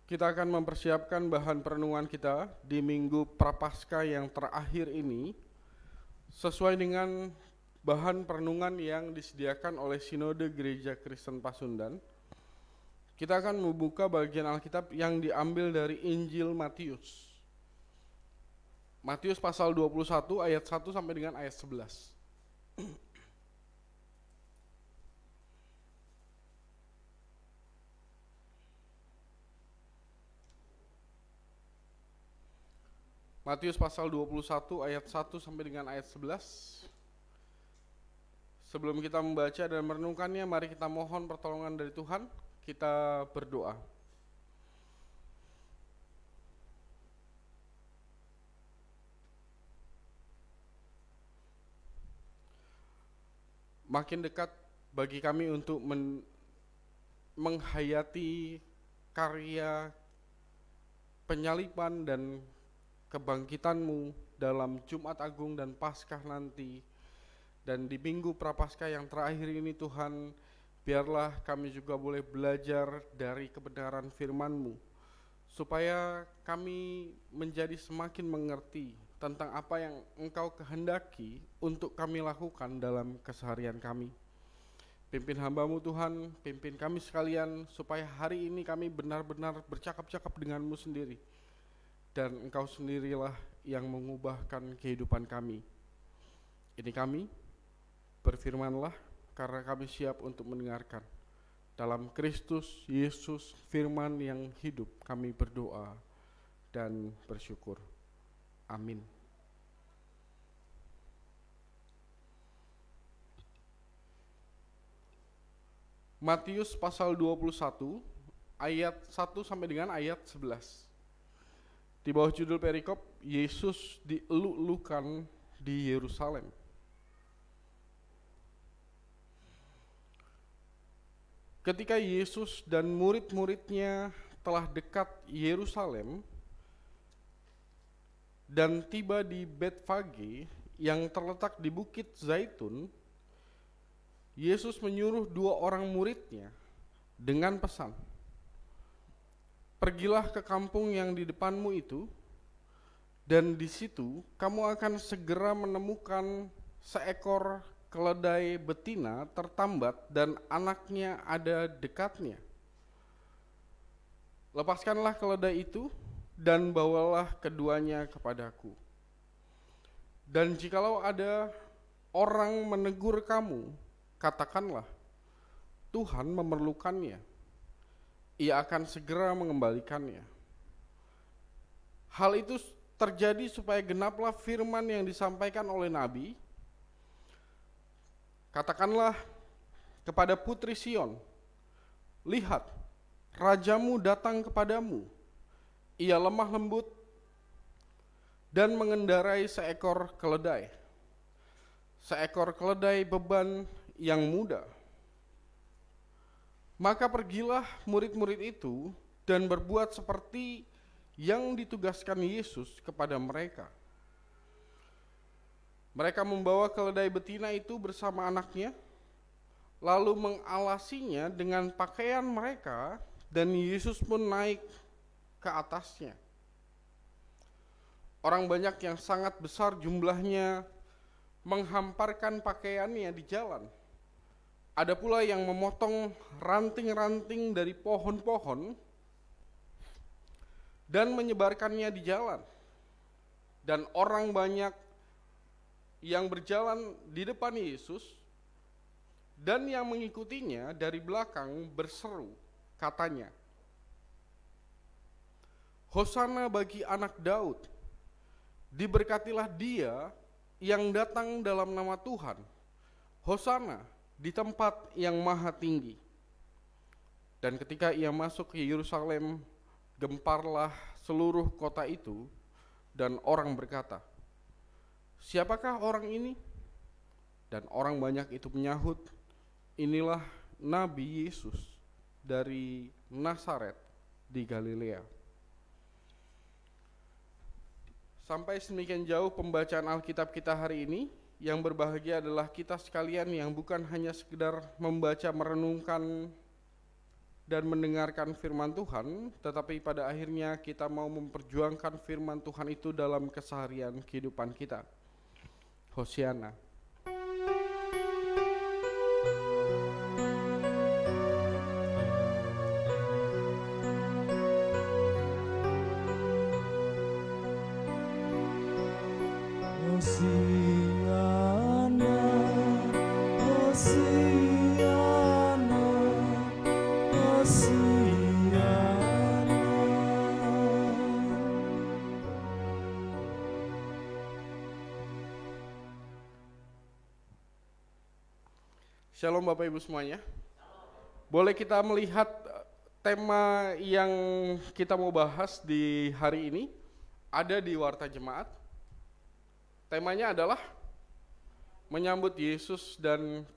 Kita akan mempersiapkan bahan perenungan kita di Minggu Prapaskah yang terakhir ini sesuai dengan bahan perenungan yang disediakan oleh Sinode Gereja Kristen Pasundan. Kita akan membuka bagian Alkitab yang diambil dari Injil Matius. Matius pasal 21 ayat 1 sampai dengan ayat 11. Matius pasal 21 ayat 1 sampai dengan ayat 11. Sebelum kita membaca dan merenungkannya, mari kita mohon pertolongan dari Tuhan. Kita berdoa. Makin dekat bagi kami untuk menghayati karya penyaliban dan kebangkitan-Mu dalam Jumat Agung dan Paskah nanti, dan di Minggu Prapaskah yang terakhir ini Tuhan, biarlah kami juga boleh belajar dari kebenaran firman-Mu, supaya kami menjadi semakin mengerti tentang apa yang Engkau kehendaki untuk kami lakukan dalam keseharian kami. Pimpin hamba-Mu Tuhan, pimpin kami sekalian, supaya hari ini kami benar-benar bercakap-cakap dengan-Mu sendiri, dan Engkau sendirilah yang mengubahkan kehidupan kami. Ini kami, berfirmanlah, karena kami siap untuk mendengarkan. Dalam Kristus Yesus firman yang hidup, kami berdoa dan bersyukur. Amin. Matius pasal 21 ayat 1 sampai dengan ayat 11. Di bawah judul perikop, Yesus dieluk-elukan di Yerusalem. Ketika Yesus dan murid-muridnya telah dekat Yerusalem dan tiba di Betfage yang terletak di Bukit Zaitun, Yesus menyuruh 2 orang muridnya dengan pesan, "Pergilah ke kampung yang di depanmu itu, dan di situ kamu akan segera menemukan seekor keledai betina tertambat dan anaknya ada dekatnya. Lepaskanlah keledai itu dan bawalah keduanya kepadaku. Dan jikalau ada orang menegur kamu, katakanlah, Tuhan memerlukannya. Ia akan segera mengembalikannya." Hal itu terjadi supaya genaplah firman yang disampaikan oleh Nabi, "Katakanlah kepada putri Sion, lihat, rajamu datang kepadamu. Ia lemah lembut dan mengendarai seekor keledai beban yang muda." Maka pergilah murid-murid itu dan berbuat seperti yang ditugaskan Yesus kepada mereka. Mereka membawa keledai betina itu bersama anaknya, lalu mengalasinya dengan pakaian mereka, dan Yesus pun naik ke atasnya. Orang banyak yang sangat besar jumlahnya menghamparkan pakaiannya di jalan. Ada pula yang memotong ranting-ranting dari pohon-pohon dan menyebarkannya di jalan. Dan orang banyak yang berjalan di depan Yesus dan yang mengikutinya dari belakang berseru, katanya, "Hosana bagi anak Daud, diberkatilah dia yang datang dalam nama Tuhan, Hosana di tempat yang maha tinggi." Dan ketika ia masuk ke Yerusalem, gemparlah seluruh kota itu, dan orang berkata, "Siapakah orang ini?" Dan orang banyak itu menyahut, "Inilah Nabi Yesus dari Nazaret di Galilea." Sampai sedemikian jauh pembacaan Alkitab kita hari ini. Yang berbahagia adalah kita sekalian yang bukan hanya sekedar membaca merenungkan dan mendengarkan firman Tuhan, tetapi pada akhirnya kita mau memperjuangkan firman Tuhan itu dalam keseharian kehidupan kita. Hosiana. Shalom Bapak Ibu semuanya. Boleh kita melihat tema yang kita mau bahas di hari ini ada di Warta Jemaat. Temanya adalah menyambut Yesus dan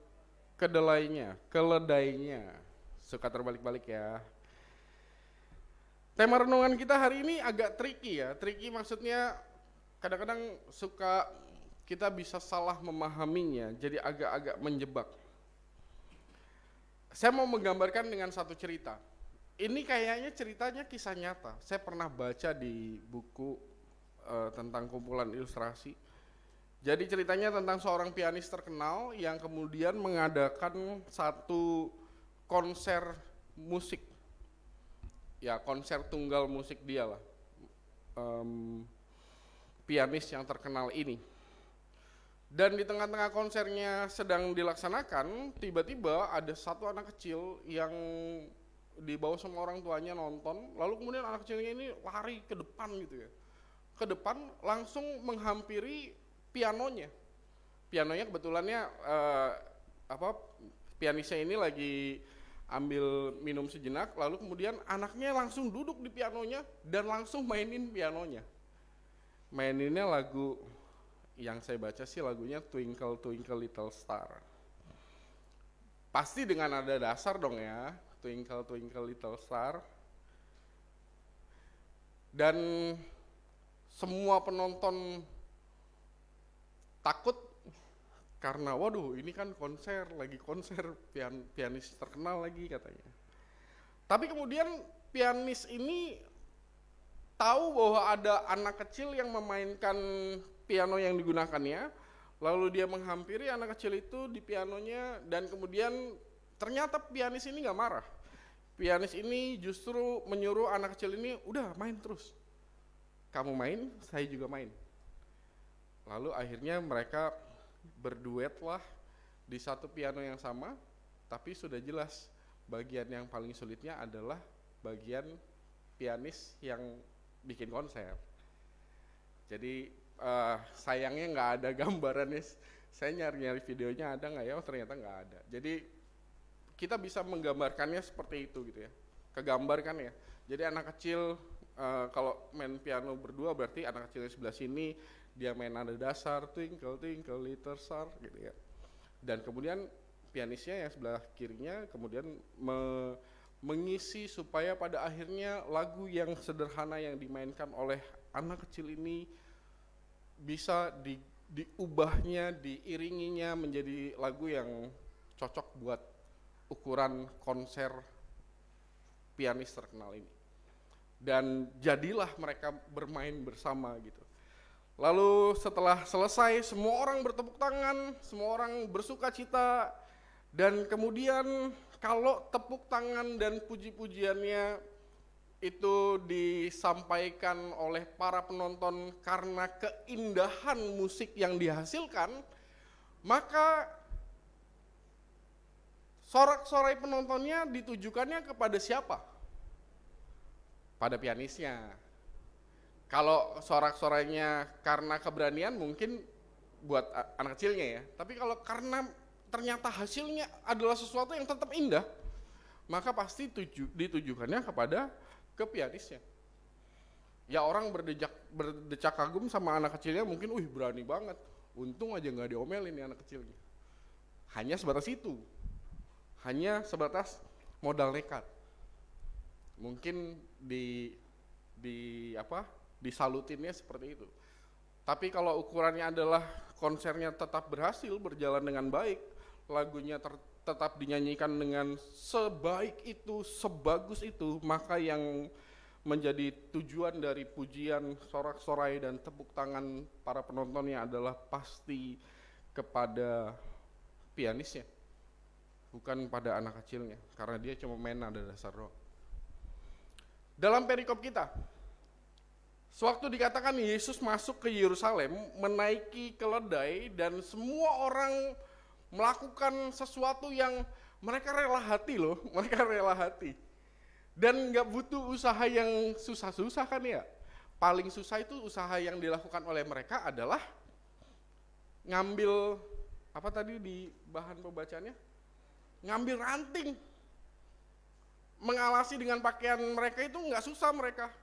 keledainya. Suka terbalik-balik ya. Tema renungan kita hari ini agak tricky ya. Tricky maksudnya kadang-kadang suka kita bisa salah memahaminya, jadi agak-agak menjebak. Saya mau menggambarkan dengan satu cerita. Ini kayaknya ceritanya kisah nyata. Saya pernah baca di buku tentang kumpulan ilustrasi. Jadi ceritanya tentang seorang pianis terkenal yang kemudian mengadakan satu konser musik. Ya, konser tunggal musik dia lah. Pianis yang terkenal ini. Dan di tengah-tengah konsernya sedang dilaksanakan, tiba-tiba ada satu anak kecil yang dibawa sama orang tuanya nonton, lalu kemudian anak kecilnya ini lari ke depan gitu ya. Ke depan langsung menghampiri pianonya. Pianonya kebetulannya pianisnya ini lagi ambil minum sejenak, lalu kemudian anaknya langsung duduk di pianonya dan langsung mainin pianonya. Maininnya lagu yang saya baca sih lagunya Twinkle Twinkle Little Star. Pasti dengan nada dasar dong ya, Twinkle Twinkle Little Star. Dan semua penonton takut karena waduh ini kan lagi konser pianis terkenal lagi katanya. Tapi kemudian pianis ini tahu bahwa ada anak kecil yang memainkan piano yang digunakannya, lalu dia menghampiri anak kecil itu di pianonya dan kemudian ternyata pianis ini nggak marah. Pianis ini justru menyuruh anak kecil ini udah main terus. Kamu main, saya juga main. Lalu akhirnya mereka berduet lah di satu piano yang sama, tapi sudah jelas bagian yang paling sulitnya adalah bagian pianis yang bikin konser. Jadi sayangnya nggak ada gambarannya. Saya nyari videonya ada nggak ya? Oh, ternyata nggak ada. Jadi kita bisa menggambarkannya seperti itu gitu ya. Kegambarkan ya. Jadi anak kecil kalau main piano berdua berarti anak kecil di sebelah sini dia main nada dasar Twinkle Twinkle Little Star gitu ya. Dan kemudian pianisnya yang sebelah kirinya kemudian mengisi supaya pada akhirnya lagu yang sederhana yang dimainkan oleh anak kecil ini bisa diubahnya, diiringinya menjadi lagu yang cocok buat ukuran konser pianis terkenal ini. Dan jadilah mereka bermain bersama gitu. Lalu setelah selesai semua orang bertepuk tangan, semua orang bersuka cita, dan kemudian kalau tepuk tangan dan puji-pujiannya itu disampaikan oleh para penonton karena keindahan musik yang dihasilkan, maka sorak-sorai penontonnya ditujukannya kepada siapa? Pada pianisnya. Kalau sorak-sorainya karena keberanian mungkin buat anak kecilnya ya, tapi kalau karena ternyata hasilnya adalah sesuatu yang tetap indah, maka pasti ditujukannya ke pianisnya. Ya orang berdecak kagum sama anak kecilnya mungkin, berani banget. Untung aja nggak diomelin nih anak kecilnya. Hanya sebatas itu. Hanya sebatas modal nekat. Mungkin disalutinnya seperti itu. Tapi kalau ukurannya adalah konsernya tetap berhasil, berjalan dengan baik, lagunya tetap dinyanyikan dengan sebaik itu, sebagus itu, maka yang menjadi tujuan dari pujian, sorak-sorai dan tepuk tangan para penontonnya adalah pasti kepada pianisnya, bukan pada anak kecilnya, karena dia cuma main nada dasar doang. Dalam perikop kita, sewaktu dikatakan Yesus masuk ke Yerusalem, menaiki keledai, dan semua orang melakukan sesuatu yang mereka rela hati loh, mereka rela hati. Dan gak butuh usaha yang susah-susah kan ya. Paling susah itu usaha yang dilakukan oleh mereka adalah ngambil, apa tadi di bahan pembacaannya? Ngambil ranting. Mengalasi dengan pakaian mereka itu gak susah mereka.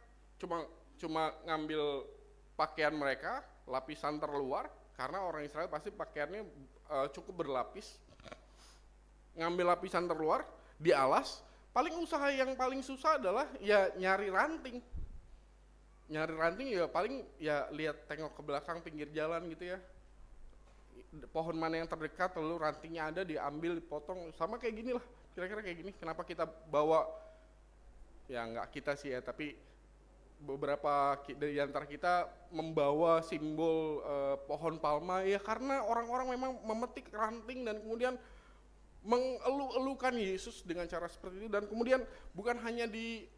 Cuma ngambil pakaian mereka, lapisan terluar, karena orang Israel pasti pakaiannya cukup berlapis. Ngambil lapisan terluar, dialas. Paling usaha yang paling susah adalah ya nyari ranting. Nyari ranting ya paling ya lihat tengok ke belakang pinggir jalan gitu ya. Pohon mana yang terdekat lalu rantingnya ada, diambil, dipotong, sama kayak gini lah. Kira-kira kayak gini. Kenapa kita bawa, ya nggak kita sih ya, tapi beberapa dari antara kita membawa simbol pohon palma ya karena orang-orang memang memetik ranting dan kemudian mengeluh-elukan Yesus dengan cara seperti itu, dan kemudian bukan hanya di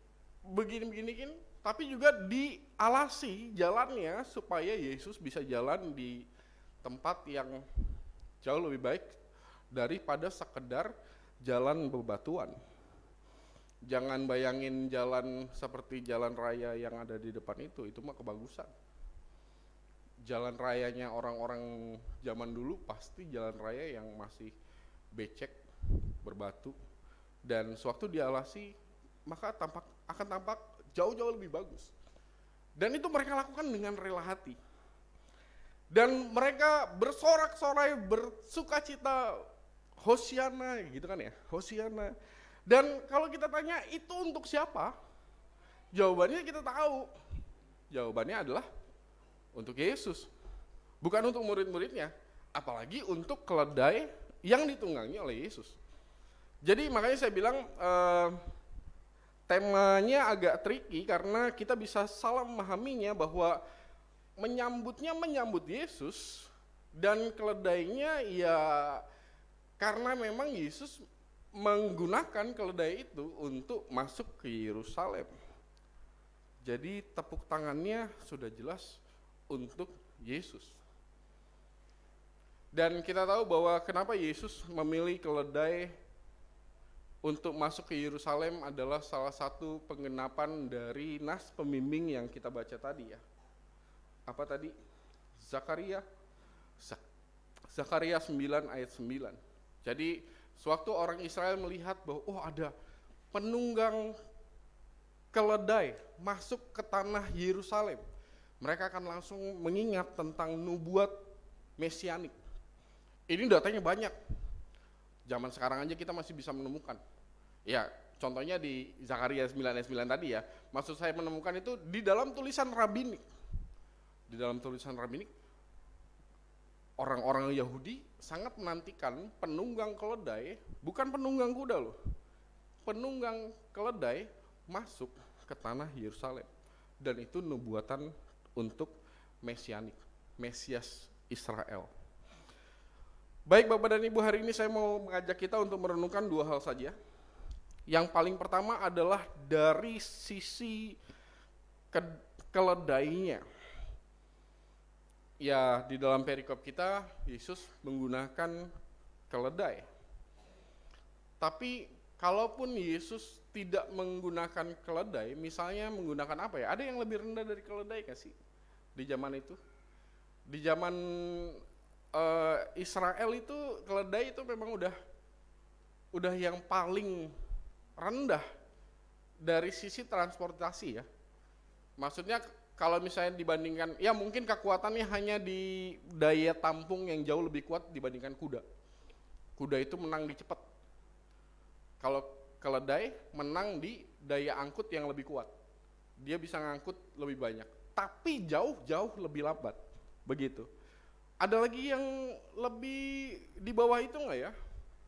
begini-beginiin, tapi juga dialasi jalannya supaya Yesus bisa jalan di tempat yang jauh lebih baik daripada sekedar jalan bebatuan. Jangan bayangin jalan seperti jalan raya yang ada di depan itu mah kebagusan. Jalan rayanya orang-orang zaman dulu pasti jalan raya yang masih becek, berbatu, dan sewaktu dialasi maka akan tampak jauh-jauh lebih bagus. Dan itu mereka lakukan dengan rela hati. Dan mereka bersorak-sorai, bersukacita, Hosiana gitu kan ya, Hosiana. Dan kalau kita tanya itu untuk siapa? Jawabannya kita tahu. Jawabannya adalah untuk Yesus. Bukan untuk murid-muridnya, apalagi untuk keledai yang ditunggangi oleh Yesus. Jadi makanya saya bilang temanya agak tricky karena kita bisa salah memahaminya bahwa menyambut Yesus dan keledainya ya karena memang Yesus menggunakan keledai itu untuk masuk ke Yerusalem. Jadi tepuk tangannya sudah jelas untuk Yesus. Dan kita tahu bahwa kenapa Yesus memilih keledai untuk masuk ke Yerusalem adalah salah satu penggenapan dari nas pembimbing yang kita baca tadi ya. Apa tadi? Zakaria 9 ayat 9. Jadi sewaktu orang Israel melihat bahwa oh ada penunggang keledai masuk ke tanah Yerusalem, mereka akan langsung mengingat tentang nubuat mesianik. Ini datanya banyak. Zaman sekarang aja kita masih bisa menemukan. Ya, contohnya di Zakaria 9 ayat 9 tadi ya. Maksud saya menemukan itu di dalam tulisan rabbinik. Di dalam tulisan rabbinik, orang-orang Yahudi sangat menantikan penunggang keledai, bukan penunggang kuda loh. Penunggang keledai masuk ke tanah Yerusalem. Dan itu nubuatan untuk mesianik, Mesias Israel. Baik Bapak dan Ibu, hari ini saya mau mengajak kita untuk merenungkan dua hal saja. Yang paling pertama adalah dari sisi keledainya. Ya, di dalam perikop kita, Yesus menggunakan keledai. Tapi, kalaupun Yesus tidak menggunakan keledai, misalnya menggunakan apa ya? Ada yang lebih rendah dari keledai nggak sih? Di zaman itu? Di zaman Israel itu, keledai itu memang udah yang paling rendah dari sisi transportasi ya. Maksudnya kalau misalnya dibandingkan, ya mungkin kekuatannya hanya di daya tampung yang jauh lebih kuat dibandingkan kuda. Kuda itu menang di cepat. Kalau keledai menang di daya angkut yang lebih kuat. Dia bisa ngangkut lebih banyak, tapi jauh-jauh lebih lambat. Begitu. Ada lagi yang lebih di bawah itu nggak ya?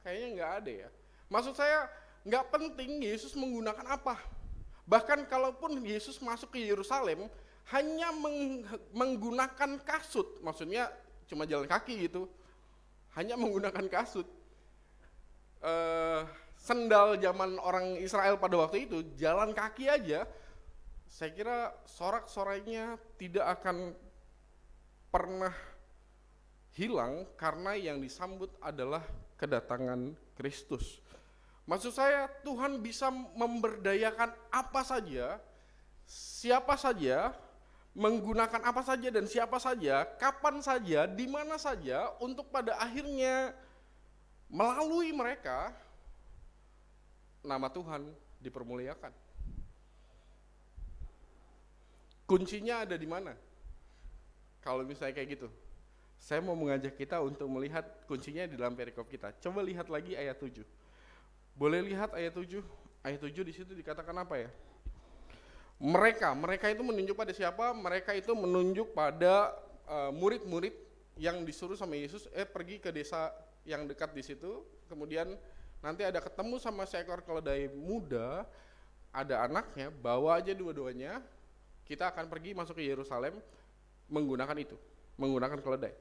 Kayaknya nggak ada ya. Maksud saya nggak penting Yesus menggunakan apa. Bahkan kalaupun Yesus masuk ke Yerusalem hanya menggunakan kasut, maksudnya cuma jalan kaki gitu, hanya menggunakan kasut. Sendal zaman orang Israel pada waktu itu, jalan kaki aja, saya kira sorak-sorainya tidak akan pernah hilang karena yang disambut adalah kedatangan Kristus. Maksud saya Tuhan bisa memberdayakan apa saja, siapa saja, menggunakan apa saja dan siapa saja, kapan saja, di mana saja, untuk pada akhirnya melalui mereka nama Tuhan dipermuliakan. Kuncinya ada di mana? Kalau misalnya kayak gitu, saya mau mengajak kita untuk melihat kuncinya di dalam perikop kita. Coba lihat lagi ayat 7. Boleh lihat ayat 7? Ayat 7 di situ dikatakan apa ya? Mereka itu menunjuk pada siapa? Mereka itu menunjuk pada murid-murid yang disuruh sama Yesus, pergi ke desa yang dekat di situ. Kemudian nanti ada ketemu sama seekor keledai muda, ada anaknya, bawa aja dua-duanya. Kita akan pergi masuk ke Yerusalem menggunakan itu, menggunakan keledai.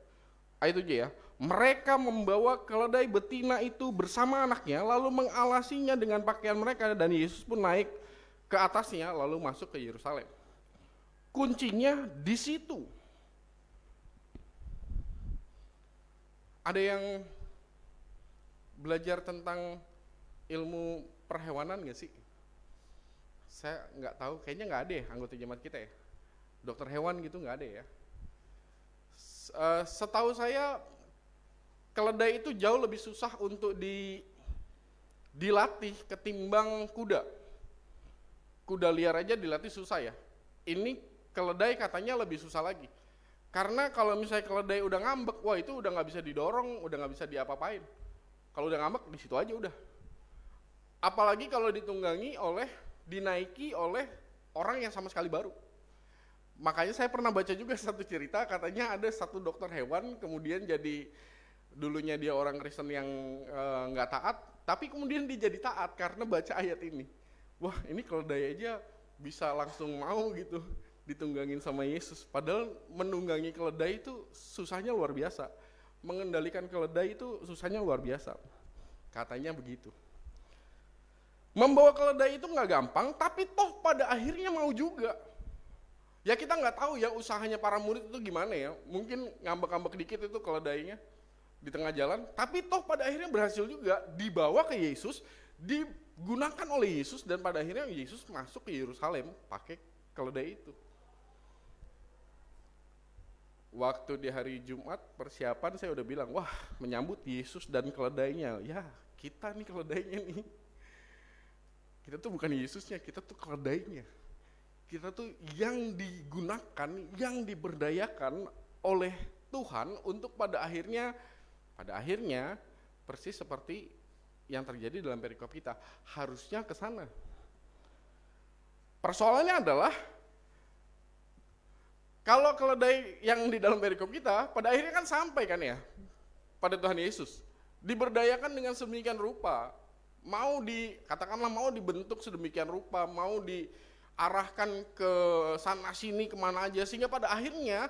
Ayat 7 ya. Mereka membawa keledai betina itu bersama anaknya, lalu mengalasinya dengan pakaian mereka, dan Yesus pun naik ke atasnya lalu masuk ke Yerusalem. Kuncinya di situ. Ada yang belajar tentang ilmu perhewanan nggak sih? Saya nggak tahu, kayaknya nggak ada ya anggota jemaat kita ya. Dokter hewan gitu nggak ada ya. Setahu saya keledai itu jauh lebih susah untuk dilatih ketimbang kuda. Kuda liar aja dilatih susah ya. Ini keledai katanya lebih susah lagi. Karena kalau misalnya keledai udah ngambek, wah itu udah nggak bisa didorong, udah nggak bisa diapa-apain. Kalau udah ngambek di situ aja udah. Apalagi kalau dinaiki oleh orang yang sama sekali baru. Makanya saya pernah baca juga satu cerita, katanya ada satu dokter hewan, kemudian jadi dulunya dia orang Kristen yang nggak taat, tapi kemudian dia jadi taat karena baca ayat ini. Wah ini keledai aja bisa langsung mau gitu ditunggangin sama Yesus. Padahal menunggangi keledai itu susahnya luar biasa. Mengendalikan keledai itu susahnya luar biasa. Katanya begitu. Membawa keledai itu nggak gampang, tapi toh pada akhirnya mau juga. Ya kita nggak tahu ya usahanya para murid itu gimana ya. Mungkin ngambek-ngambek dikit itu keledainya di tengah jalan, tapi toh pada akhirnya berhasil juga, dibawa ke Yesus, digunakan oleh Yesus, dan pada akhirnya Yesus masuk ke Yerusalem pakai keledai itu. Waktu di hari Jumat persiapan saya udah bilang, wah menyambut Yesus dan keledainya, ya kita nih keledainya nih. Kita tuh bukan Yesusnya, kita tuh keledainya. Kita tuh yang digunakan, yang diberdayakan oleh Tuhan untuk pada akhirnya persis seperti yang terjadi dalam perikop kita, harusnya ke sana. Persoalannya adalah kalau keledai yang di dalam perikop kita pada akhirnya kan sampai kan ya pada Tuhan Yesus, diberdayakan dengan sedemikian rupa, katakanlah mau dibentuk sedemikian rupa, mau diarahkan ke sana sini kemana aja, sehingga pada akhirnya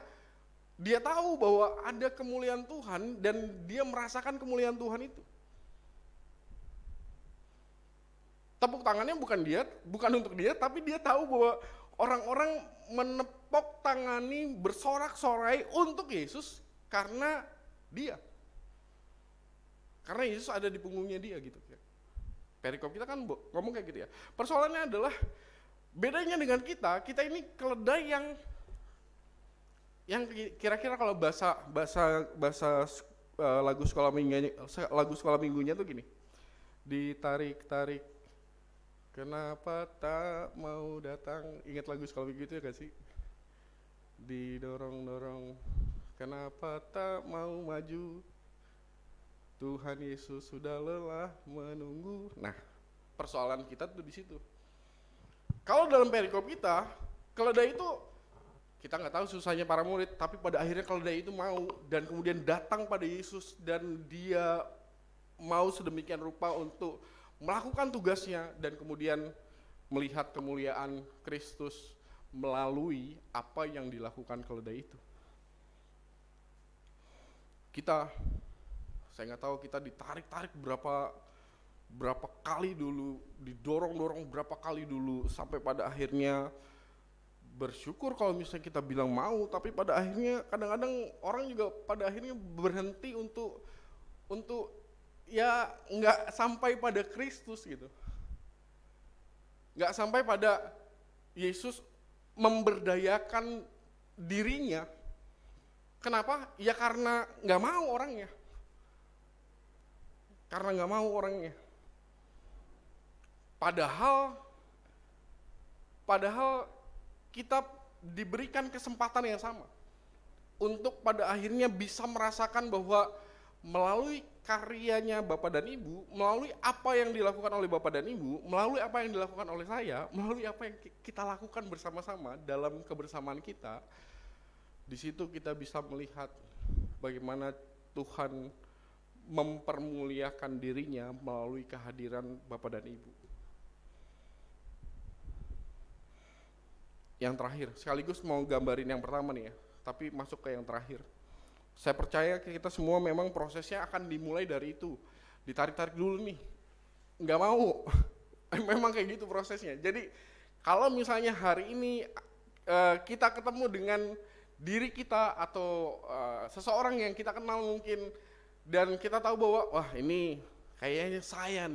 dia tahu bahwa ada kemuliaan Tuhan dan dia merasakan kemuliaan Tuhan itu. Tepuk tangannya bukan untuk dia, tapi dia tahu bahwa orang-orang menepuk tangani, bersorak-sorai untuk Yesus karena dia. Karena Yesus ada di punggungnya dia gitu. Perikop kita kan ngomong kayak gitu ya. Persoalannya adalah bedanya dengan kita ini keledai yang kira-kira kalau bahasa lagu sekolah minggunya tuh gini. Ditarik-tarik, kenapa tak mau datang? Ingat lagu sekolah minggu itu ya gak sih? Didorong-dorong, kenapa tak mau maju? Tuhan Yesus sudah lelah menunggu. Nah, persoalan kita tuh di situ. Kalau dalam perikop kita, keledai itu kita nggak tahu susahnya para murid, tapi pada akhirnya keledai itu mau dan kemudian datang pada Yesus dan dia mau sedemikian rupa untuk melakukan tugasnya dan kemudian melihat kemuliaan Kristus melalui apa yang dilakukan keledai itu. Saya nggak tahu kita ditarik-tarik berapa kali dulu, didorong-dorong berapa kali dulu, sampai pada akhirnya bersyukur kalau misalnya kita bilang mau, tapi pada akhirnya kadang-kadang orang juga pada akhirnya berhenti untuk ya nggak sampai pada Kristus gitu, nggak sampai pada Yesus memberdayakan dirinya. Kenapa? Ya karena nggak mau orangnya. Padahal kita diberikan kesempatan yang sama untuk pada akhirnya bisa merasakan bahwa melalui karyanya Bapak dan Ibu, melalui apa yang dilakukan oleh Bapak dan Ibu, melalui apa yang dilakukan oleh saya, melalui apa yang kita lakukan bersama-sama dalam kebersamaan kita, di situ kita bisa melihat bagaimana Tuhan mempermuliakan dirinya melalui kehadiran Bapak dan Ibu. Yang terakhir, sekaligus mau gambarin yang pertama nih ya, tapi masuk ke yang terakhir. Saya percaya kita semua memang prosesnya akan dimulai dari itu. Ditarik-tarik dulu nih, nggak mau. Memang kayak gitu prosesnya. Jadi kalau misalnya hari ini kita ketemu dengan diri kita atau seseorang yang kita kenal mungkin, dan kita tahu bahwa wah ini kayaknya saya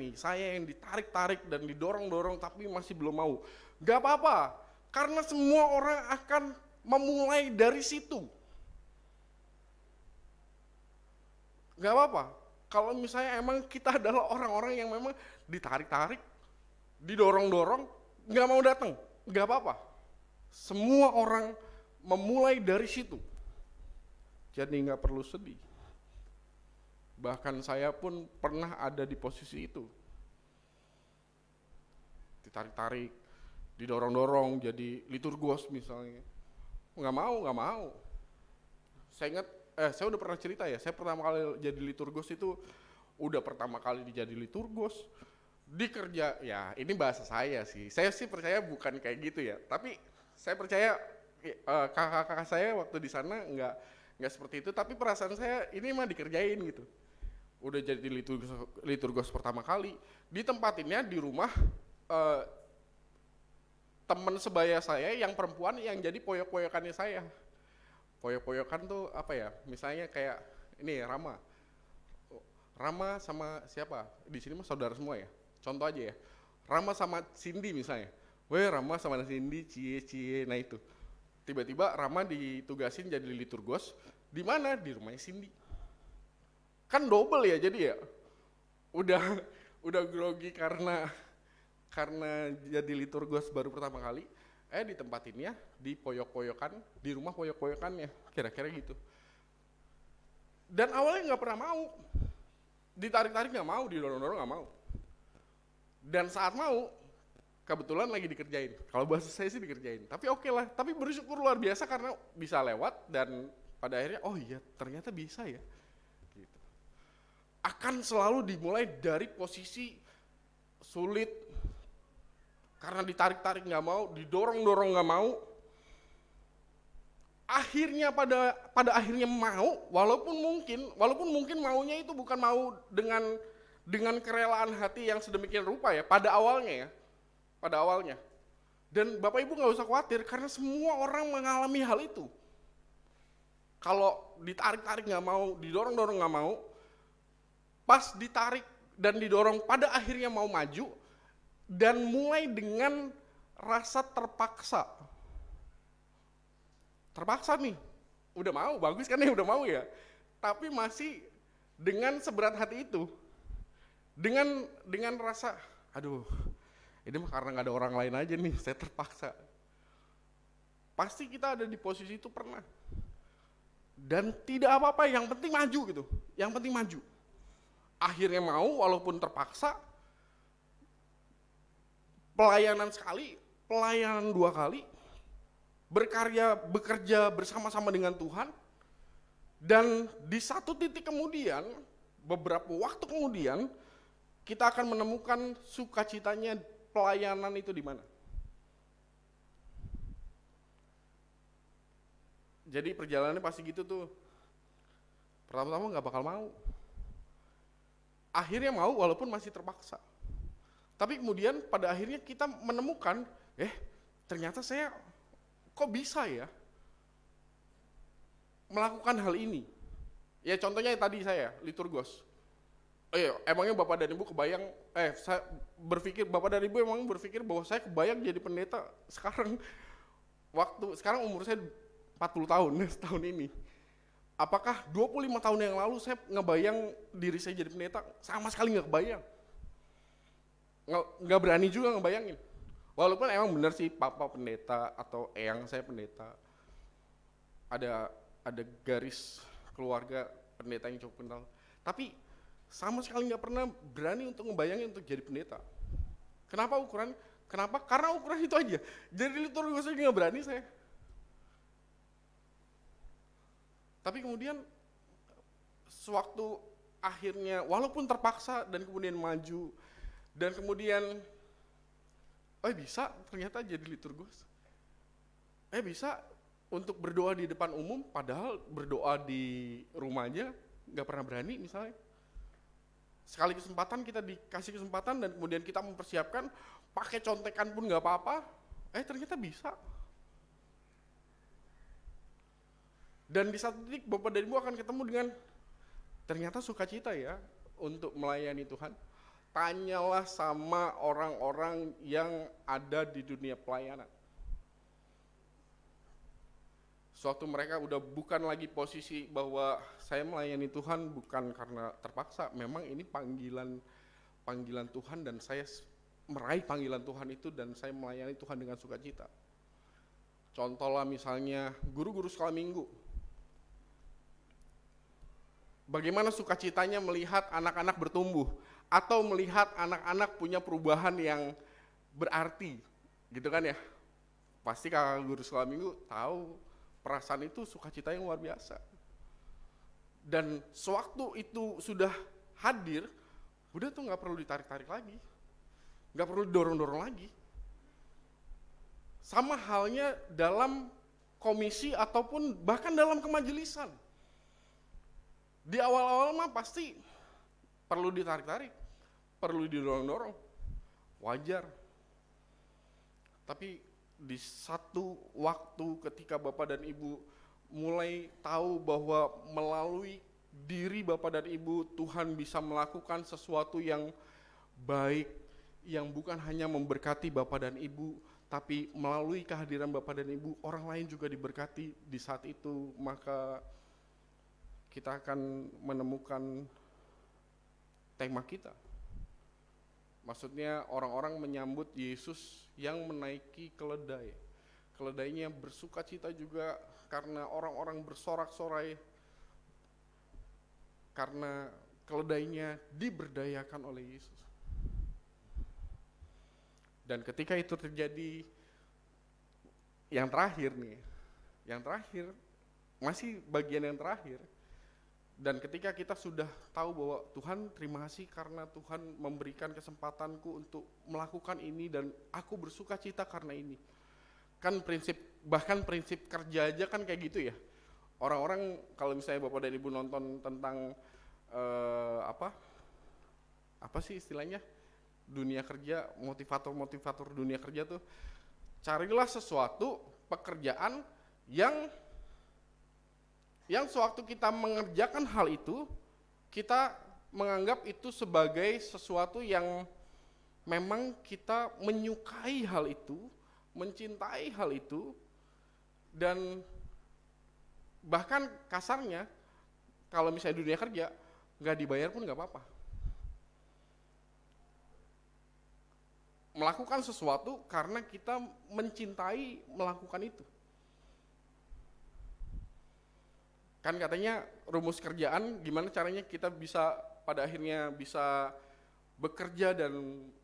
yang ditarik-tarik dan didorong-dorong tapi masih belum mau. Nggak apa-apa, karena semua orang akan memulai dari situ. Gak apa-apa, kalau misalnya emang kita adalah orang-orang yang memang ditarik-tarik, didorong-dorong, gak mau datang, gak apa-apa. Semua orang memulai dari situ, jadi gak perlu sedih. Bahkan saya pun pernah ada di posisi itu, ditarik-tarik, didorong-dorong jadi liturgos misalnya, gak mau. Saya ingat, saya udah pernah cerita ya, saya pertama kali jadi liturgos itu udah pertama kali jadi liturgos di kerja, ya ini bahasa saya sih percaya bukan kayak gitu ya, tapi saya percaya kakak-kakak saya waktu di sana nggak seperti itu, tapi perasaan saya ini mah dikerjain gitu. Udah jadi liturgos pertama kali, ditempatinnya di rumah teman sebaya saya yang perempuan yang jadi poyok-poyokannya saya. Poyok-poyokan tuh apa ya? Misalnya kayak ini Rama sama siapa? Di sini mah saudara semua ya. Contoh aja ya. Rama sama Cindy misalnya. Rama sama Cindy, cie. Nah itu. Tiba-tiba Rama ditugasin jadi liturgos. Di mana? Di rumahnya Cindy. Kan double ya jadi ya. Udah grogi karena jadi liturgos baru pertama kali. Ditempatinnya di poyok-poyokan, di rumah poyok-poyokannya, kira-kira gitu. Dan awalnya nggak pernah mau, ditarik-tarik nggak mau, didorong-dorong nggak mau. Dan saat mau, kebetulan lagi dikerjain. Kalau bahasa saya sih dikerjain, tapi oke lah. Tapi bersyukur luar biasa karena bisa lewat dan pada akhirnya, oh iya ternyata bisa ya. Gitu. Akan selalu dimulai dari posisi sulit, karena ditarik-tarik nggak mau, didorong-dorong nggak mau, akhirnya pada akhirnya mau, walaupun mungkin maunya itu bukan mau dengan kerelaan hati yang sedemikian rupa ya, pada awalnya. Dan Bapak Ibu nggak usah khawatir karena semua orang mengalami hal itu. Kalau ditarik-tarik nggak mau, didorong-dorong nggak mau, pas ditarik dan didorong pada akhirnya mau maju, dan mulai dengan rasa terpaksa nih, udah mau, bagus kan ya, udah mau ya, tapi masih dengan seberat hati itu, dengan rasa, aduh, ini mah karena nggak ada orang lain aja nih, saya terpaksa. Pasti kita ada di posisi itu pernah, dan tidak apa-apa, yang penting maju gitu, yang penting maju. Akhirnya mau, walaupun terpaksa. Pelayanan sekali, pelayanan 2 kali, bekerja bersama-sama dengan Tuhan, dan di satu titik kemudian beberapa waktu kemudian kita akan menemukan sukacitanya pelayanan itu di mana. Jadi perjalanannya pasti gitu tuh. Pertama-tama nggak bakal mau. Akhirnya mau walaupun masih terpaksa. Tapi kemudian pada akhirnya kita menemukan, ternyata saya kok bisa ya melakukan hal ini. Ya contohnya tadi saya, liturgos. Emangnya Bapak dan Ibu kebayang, saya berpikir, Bapak dan Ibu emang berpikir bahwa saya kebayang jadi pendeta sekarang umur saya 40 tahun, setahun ini. Apakah 25 tahun yang lalu saya ngebayang diri saya jadi pendeta? Sama sekali nggak kebayang. Nggak berani juga ngebayangin. Walaupun emang benar sih papa pendeta atau eyang saya pendeta. Ada garis keluarga pendeta yang cukup kental, tapi sama sekali nggak pernah berani untuk ngebayangin untuk jadi pendeta. Kenapa? Karena ukuran itu aja. Jadi liturgos aja nggak berani saya. Tapi kemudian sewaktu akhirnya walaupun terpaksa dan kemudian maju dan kemudian bisa ternyata jadi liturgos. Bisa untuk berdoa di depan umum, padahal berdoa di rumahnya nggak pernah berani misalnya. Sekali kesempatan kita dikasih kesempatan dan kemudian kita mempersiapkan, pakai contekan pun nggak apa-apa, ternyata bisa. Dan di satu titik Bapak dan Ibu akan ketemu dengan ternyata sukacita ya untuk melayani Tuhan. Tanyalah sama orang-orang yang ada di dunia pelayanan. Sewaktu mereka udah bukan lagi posisi bahwa saya melayani Tuhan bukan karena terpaksa, memang ini panggilan Tuhan dan saya meraih panggilan Tuhan itu dan saya melayani Tuhan dengan sukacita. Contoh lah misalnya guru-guru sekolah minggu. Bagaimana sukacitanya melihat anak-anak bertumbuh atau melihat anak-anak punya perubahan yang berarti, gitu kan ya? Pasti kakak guru sekolah minggu tahu perasaan itu sukacita yang luar biasa. Dan sewaktu itu sudah hadir, udah tuh nggak perlu ditarik-tarik lagi, nggak perlu didorong-dorong lagi. Sama halnya dalam komisi ataupun bahkan dalam kemajelisan. Di awal-awal mah pasti perlu ditarik-tarik, perlu didorong-dorong, wajar. Tapi di satu waktu ketika Bapak dan Ibu mulai tahu bahwa melalui diri Bapak dan Ibu Tuhan bisa melakukan sesuatu yang baik, yang bukan hanya memberkati Bapak dan Ibu, tapi melalui kehadiran Bapak dan Ibu orang lain juga diberkati. Di saat itu maka kita akan menemukan tema kita. Maksudnya orang-orang menyambut Yesus yang menaiki keledai. Keledainya bersukacita juga karena orang-orang bersorak-sorai karena keledainya diberdayakan oleh Yesus. Dan ketika itu terjadi, yang terakhir, masih bagian yang terakhir. Dan ketika kita sudah tahu bahwa Tuhan terima kasih karena Tuhan memberikan kesempatanku untuk melakukan ini dan aku bersuka cita karena ini. Kan bahkan prinsip kerja aja kan kayak gitu ya. Orang-orang kalau misalnya Bapak dan Ibu nonton tentang apa sih istilahnya? Dunia kerja, motivator dunia kerja tuh, carilah sesuatu pekerjaan yang sewaktu kita mengerjakan hal itu, kita menganggap itu sebagai sesuatu yang memang kita menyukai hal itu, mencintai hal itu, dan bahkan kasarnya, kalau misalnya dunia kerja, nggak dibayar pun nggak apa-apa. Melakukan sesuatu karena kita mencintai melakukan itu. Kan katanya rumus kerjaan gimana caranya kita bisa pada akhirnya bisa bekerja dan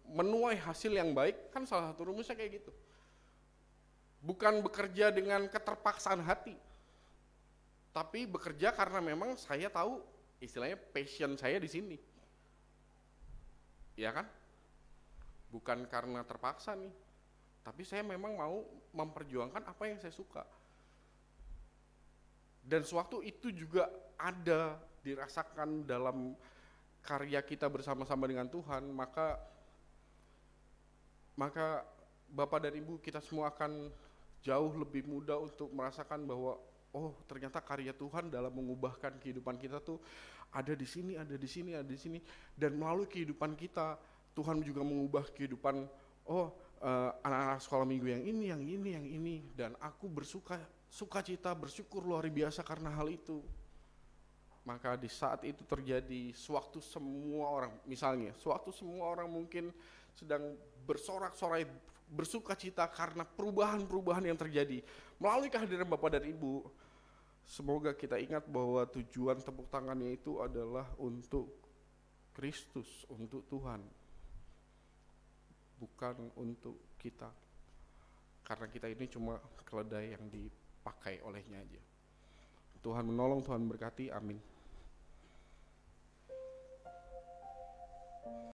menuai hasil yang baik, kan salah satu rumusnya kayak gitu. Bukan bekerja dengan keterpaksaan hati, tapi bekerja karena memang saya tahu istilahnya passion saya di sini, ya kan? Bukan karena terpaksa nih, tapi saya memang mau memperjuangkan apa yang saya suka. Dan sewaktu itu juga ada dirasakan dalam karya kita bersama-sama dengan Tuhan, maka Bapak dan Ibu kita semua akan jauh lebih mudah untuk merasakan bahwa oh ternyata karya Tuhan dalam mengubahkan kehidupan kita tuh ada di sini, ada di sini, ada di sini, dan melalui kehidupan kita Tuhan juga mengubah kehidupan anak-anak sekolah minggu yang ini, dan aku sukacita, bersyukur luar biasa karena hal itu. Maka di saat itu terjadi, sewaktu semua orang, misalnya, sewaktu semua orang mungkin sedang bersorak-sorai, bersukacita karena perubahan-perubahan yang terjadi melalui kehadiran Bapak dan Ibu, semoga kita ingat bahwa tujuan tepuk tangannya itu adalah untuk Kristus, untuk Tuhan, bukan untuk kita, karena kita ini cuma keledai yang dipakai olehnya aja. Tuhan menolong, Tuhan berkati, amin.